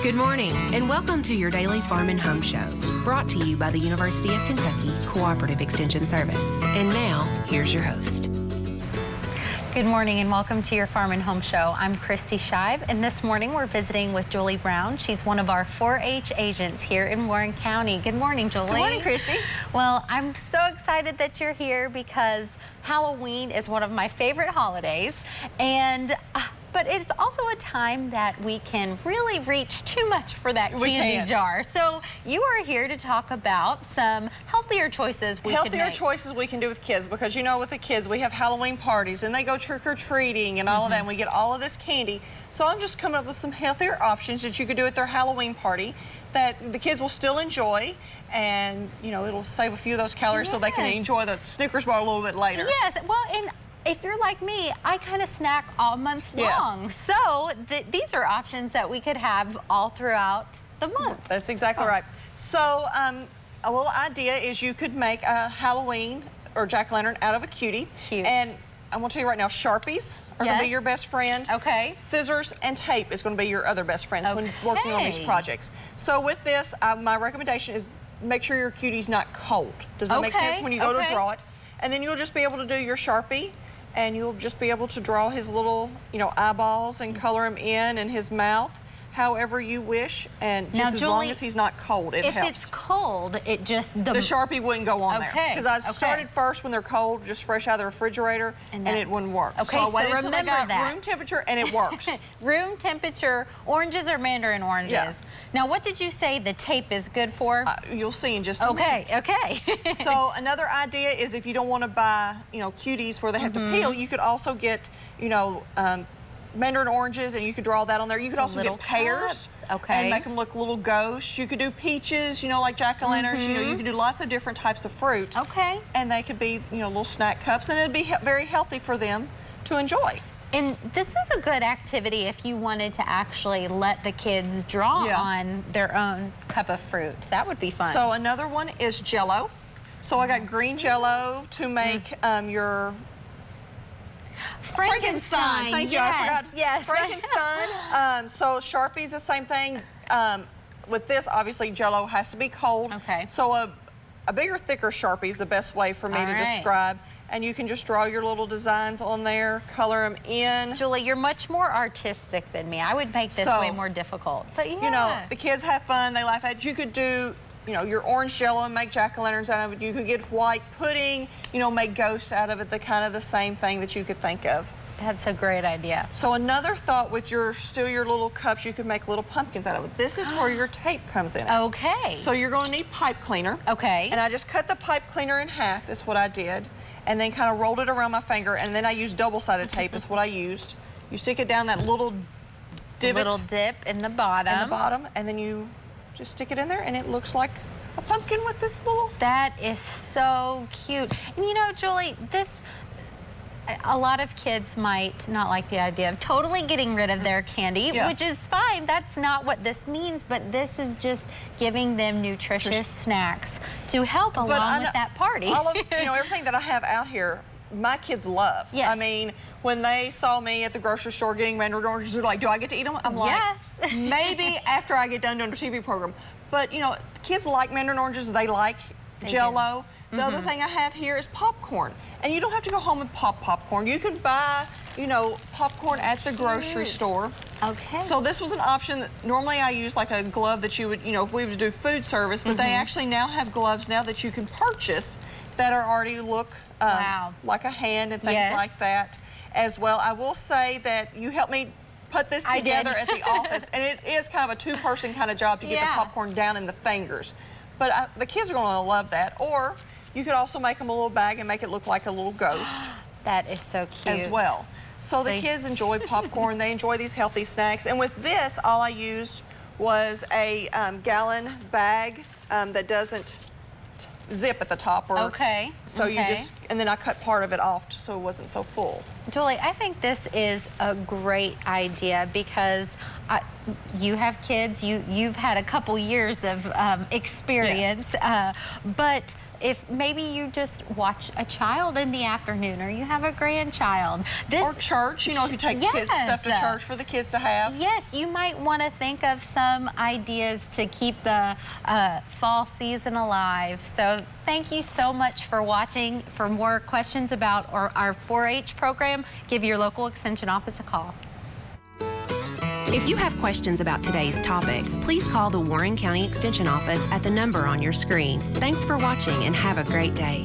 Good morning, and welcome to your daily Farm and Home Show, brought to you by the University of Kentucky Cooperative Extension Service. And now, here's your host. Good morning and welcome to your Farm and Home Show. I'm Kristi Shive, and this morning we're visiting with Julie Brown. She's one of our 4-H agents here in Warren County. Good morning, Julie. Good morning, Kristi. Well, I'm so excited that you're here because Halloween is one of my favorite holidays, and but it's also a time that we can really reach too much for that candy jar. So you are here to talk about some healthier choices we can make. Healthier choices we can do with kids, because you know with the kids we have Halloween parties and they go trick-or-treating and all of that, and we get all of this candy. So I'm just coming up with some healthier options that you could do at their Halloween party that the kids will still enjoy, and you know it'll save a few of those calories so they can enjoy the Snickers bar a little bit later. Yes, well, and if you're like me, I kind of snack all month long. So these are options that we could have all throughout the month. That's exactly right. So a little idea is you could make a Halloween or jack-o'-lantern out of a cutie. Cute. And I'm going to tell you right now, Sharpies are going to be your best friend. Okay. Scissors and tape is going to be your other best friends when working on these projects. So with this, my recommendation is make sure your cutie's not cold. Does that make sense when you go to draw it? And then you'll just be able to do your Sharpie, and you'll just be able to draw his little, eyeballs and color him in and his mouth however you wish, and just as long as he's not cold, it helps. If it's cold, it just... The Sharpie wouldn't go on there. Because I started first when they're cold, just fresh out of the refrigerator, and it wouldn't work. Okay, so I waited until they got that. room temperature, and it works. Room temperature, oranges or mandarin oranges. Yeah. Now, what did you say the tape is good for? You'll see in just a minute. Okay. So another idea is if you don't want to buy, cuties where they have to peel, you could also get, mandarin oranges, and you could draw that on there. You could also get pears and make them look little ghosts. You could do peaches, like jack-o'-lanterns. You could do lots of different types of fruit. Okay. And they could be, little snack cups, and it'd be very healthy for them to enjoy. And this is a good activity if you wanted to actually let the kids draw on their own cup of fruit. That would be fun. So another one is Jell-O. So I got green Jell-O to make your Frankenstein. Thank you. I forgot. Yes. Frankenstein. So Sharpie's the same thing. With this, obviously, Jell-O has to be cold. Okay. So a bigger, thicker Sharpie is the best way for me to describe. And you can just draw your little designs on there, color them in. Julie, you're much more artistic than me. I would make this way more difficult. But the kids have fun. They laugh at it. You could do your orange Jell-O and make jack-o'-lanterns out of it. You could get white pudding, make ghosts out of it, kind of the same thing that you could think of. That's a great idea. So another thought with your little cups, you could make little pumpkins out of it. This is where your tape comes in. Okay. So you're going to need pipe cleaner. Okay. And I just cut the pipe cleaner in half, is what I did, and then kind of rolled it around my finger, and then I used double-sided tape is what I used. You stick it down that little divot. Little dip in the bottom. In the bottom, and then you just stick it in there, and it looks like a pumpkin with this little... That is so cute. And Julie, a lot of kids might not like the idea of totally getting rid of their candy, which is fine. That's not what this means, but this is just giving them nutritious snacks to help along with that party. All of, everything that I have out here, my kids love. Yes. I mean, when they saw me at the grocery store getting mandarin oranges, they're like, do I get to eat them? I'm like, maybe after I get done doing the TV program. But, kids like mandarin oranges. They like Jell-O. The other thing I have here is popcorn. And you don't have to go home and pop popcorn. You could buy, popcorn at the grocery store. Okay. So this was an option that normally I use like a glove that you would, if we were to do food service, but they actually now have gloves now that you can purchase that are already look like a hand and things like that as well. I will say that you helped me put this together at the office, and it is kind of a two-person kind of job to get the popcorn down in the fingers. But the kids are going to love that. Or you could also make them a little bag and make it look like a little ghost. That is so cute. As well. So the kids enjoy popcorn. They enjoy these healthy snacks. And with this, all I used was a gallon bag that doesn't zip at the top. So you just, and then I cut part of it off so it wasn't so full. Julie, I think this is a great idea because You have kids, you've had a couple years of experience, but if maybe you just watch a child in the afternoon, or you have a grandchild. Or church, you know, if you take kids stuff to church for the kids to have. Yes, you might want to think of some ideas to keep the fall season alive. So thank you so much for watching. For more questions about our 4-H program, give your local extension office a call. If you have questions about today's topic, please call the Warren County Extension Office at the number on your screen. Thanks for watching and have a great day.